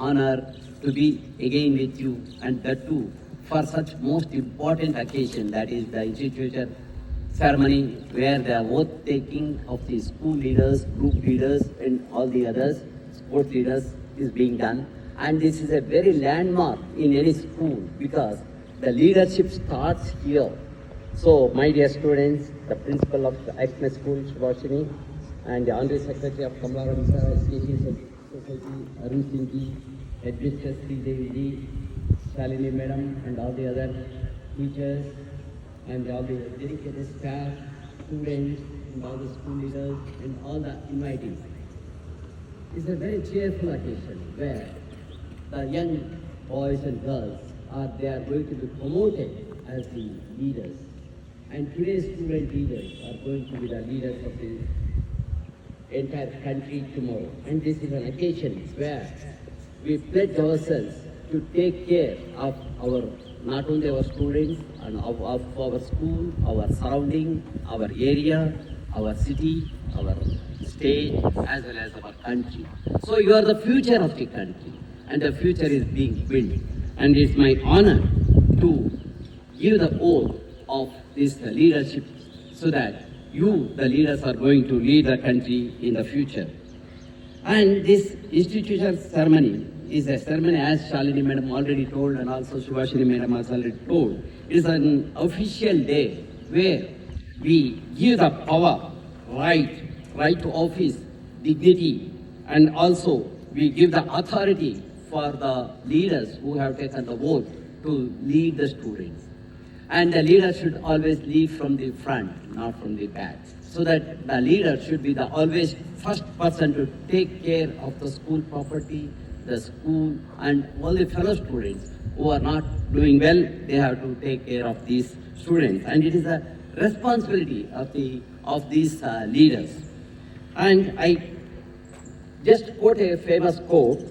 honor to be again with you, and that too for such most important occasion, that is the Investiture Ceremony, where the oath taking of the school leaders, group leaders, and all the others, sport leaders, is being done. And this is a very landmark in any school because the leadership starts here. So, my dear students, the principal of the ACME school, Shubashini, and the Honorary Secretary of Kamala Society, Arun, Singji, Head Mistress Sridevi, Shalini Madam, and all the other teachers, and all the dedicated staff, students, and all the school leaders, and all the invitees. It's a very cheerful occasion where the young boys and girls they are going to be promoted as the leaders. And today's student leaders are going to be the leaders of the entire country tomorrow. And this is an occasion where we pledge ourselves to take care of our, not only our students and of our school, our surrounding, our area, our city, our state, as well as our country. So you are the future of the country, and the future is being built. And it's my honor to give the oath of this leadership so that you, the leaders, are going to lead the country in the future. And this Investiture Ceremony is a ceremony, as Shalini Madam already told, and also Shubashini Madam has already told. It is an official day where we give the power, right to office, dignity, and also we give the authority for the leaders who have taken the vote to lead the students. And the leader should always lead from the front, not from the back. So that the leader should be the always first person to take care of the school property, the school, and all the fellow students who are not doing well. They have to take care of these students. And it is a responsibility of these leaders. And I just quote a famous quote: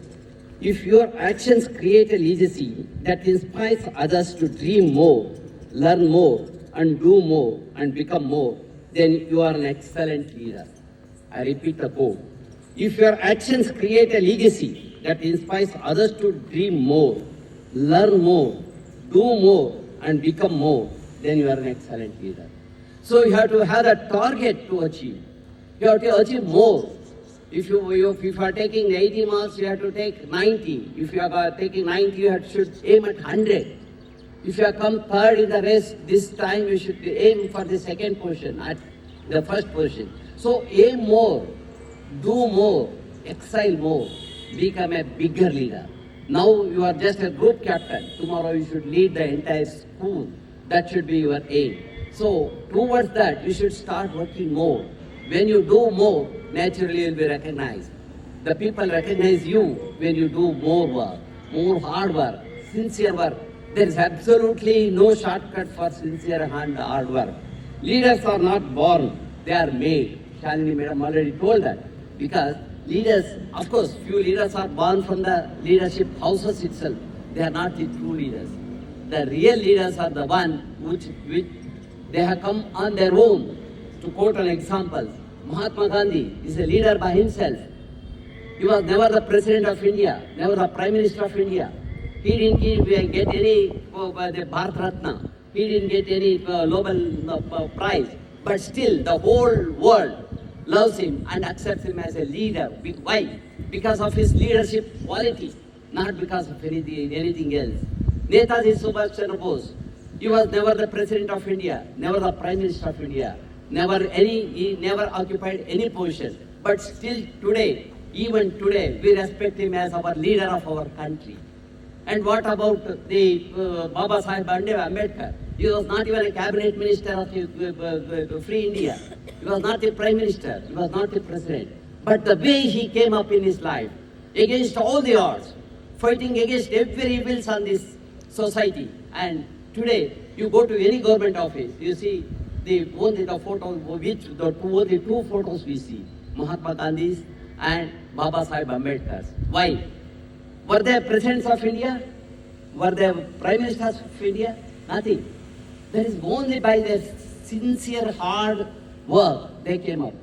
if your actions create a legacy that inspires others to dream more, learn more, and do more, and become more, then you are an excellent leader. I repeat the quote. If your actions create a legacy that inspires others to dream more, learn more, do more, and become more, then you are an excellent leader. So you have to have a target to achieve. You have to achieve more. If you are taking 80 marks, you have to take 90. If you are taking 90, you should aim at 100. If you have come third in the race, this time you should aim for the second position, at the first position. So aim more, do more, excel more, become a bigger leader. Now you are just a group captain. Tomorrow you should lead the entire school. That should be your aim. So towards that, you should start working more. When you do more, naturally you will be recognized. The people recognize you when you do more work, more hard work, sincere work. There is absolutely no shortcut for sincere and hard work. Leaders are not born, they are made. Shalini Madam already told that. Because leaders, of course, few leaders are born from the leadership houses itself. They are not the true leaders. The real leaders are the one which they have come on their own. To quote an example, Mahatma Gandhi is a leader by himself. He was never the President of India, never the Prime Minister of India. He didn't get any the Bharat Ratna. He didn't get any Nobel Prize. But still, the whole world loves him and accepts him as a leader. Why? Because of his leadership quality, not because of anything else. Netaji Subhash Chandra Bose, he was never the President of India, never the Prime Minister of India, he never occupied any position. But still today, even today, we respect him as our leader of our country. And what about the Baba Sahib Ambedkar? He was not even a cabinet minister of the Free India. He was not the Prime Minister. He was not the President. But the way he came up in his life, against all the odds, fighting against every evils on this society. And today, you go to any government office, you see only the two photos we see, Mahatma Gandhi's and Baba Sahib Ambedkar's. Why? Were they presidents of India? Were they prime ministers of India? Nothing. That is only by their sincere hard work they came up.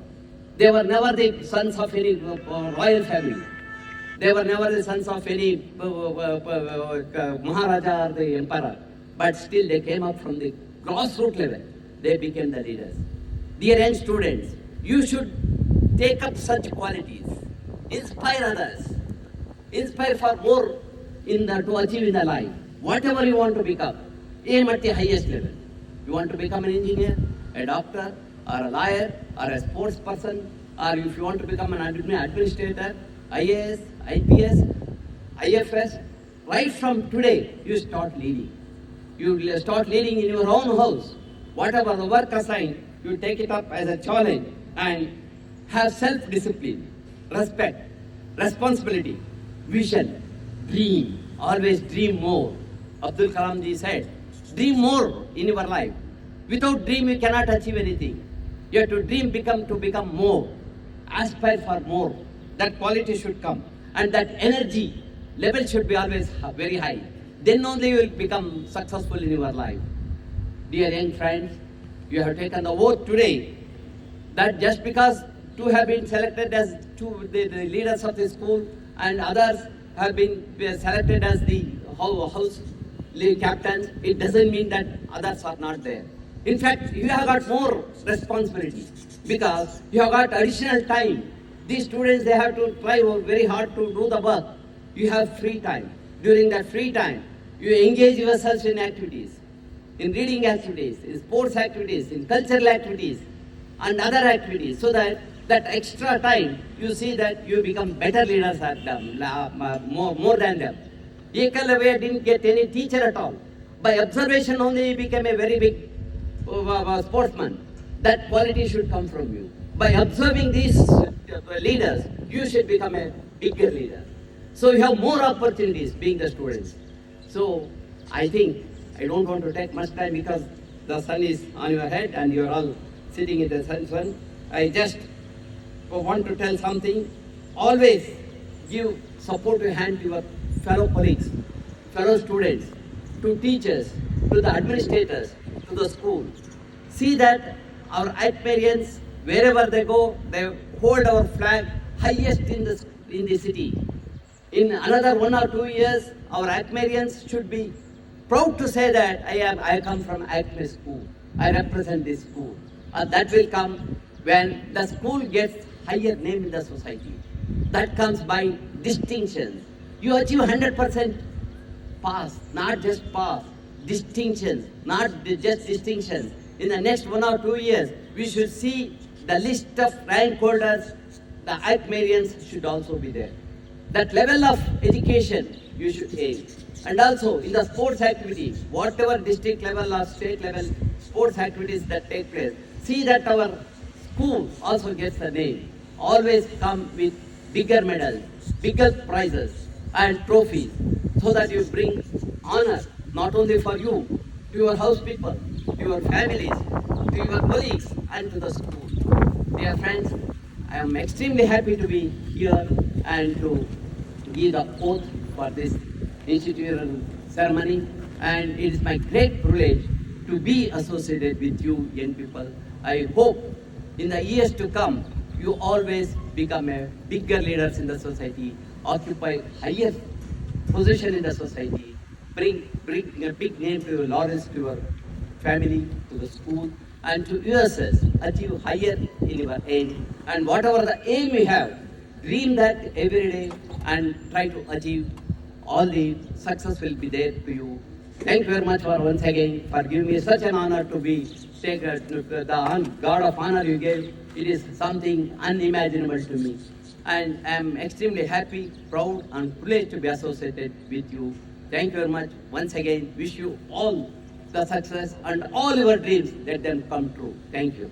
They were never the sons of any royal family. They were never the sons of any Maharaja or the emperor, but still they came up from the grassroots level. They became the leaders. Dear young students, you should take up such qualities, inspire others, inspire for more to achieve in the life. Whatever you want to become, aim at the highest level. You want to become an engineer, a doctor, or a lawyer, or a sports person, or if you want to become an administrator, IAS, IPS, IFS, right from today, you start leading. You start leading in your own house. Whatever the work assigned, you take it up as a challenge and have self-discipline, respect, responsibility, vision, dream. Always dream more. Abdul Kalam ji said, dream more in your life. Without dream, you cannot achieve anything. You have to dream to become more. Aspire for more. That quality should come. And that energy level should be always very high. Then only you will become successful in your life. Dear young friends, you have taken the oath today that just because two have been selected as the leaders of the school and others have been selected as the house captains, it doesn't mean that others are not there. In fact, you have got more responsibility because you have got additional time. These students, they have to try very hard to do the work. You have free time. During that free time, you engage yourselves in activities, in reading activities, in sports activities, in cultural activities, and other activities, so that extra time, you see that you become better leaders at them, more than them. Ekalavya didn't get any teacher at all. By observation only, he became a very big sportsman. That quality should come from you. By observing these leaders, you should become a bigger leader. So you have more opportunities being the students. So I think I don't want to take much time because the sun is on your head and you are all sitting in the sun. I just want to tell something. Always give supportive hand to your fellow colleagues, fellow students, to teachers, to the administrators, to the school. See that our ACMEians, wherever they go, they hold our flag highest in the city. In another 1 or 2 years, our ACMEians should be proud to say that I come from ACME school. I represent this school. That will come when the school gets higher name in the society. That comes by distinctions. You achieve 100% pass, not just pass, distinctions, not just distinctions. In the next 1 or 2 years, we should see the list of rank holders, the ACMEians should also be there. That level of education you should aim. And also in the sports activities, whatever district level or state level sports activities that take place, see that our school also gets a name. Always come with bigger medals, bigger prizes and trophies, so that you bring honor not only for you, to your house people, to your families, to your colleagues and to the school. Dear friends, I am extremely happy to be here and to give the oath for this Investiture Ceremony, and it is my great privilege to be associated with you young people. I hope in the years to come, you always become a bigger leaders in the society, occupy higher position in the society, bring a big name to your Lawrence, to your family, to the school, and to yourselves, achieve higher in your aim. And whatever the aim you have, dream that every day and try to achieve. All the success will be there to you. Thank you very much for once again for giving me such an honor to be the God of honor you gave. It is something unimaginable to me. And I am extremely happy, proud and privileged to be associated with you. Thank you very much. Once again, wish you all the success and all your dreams, let them come true. Thank you.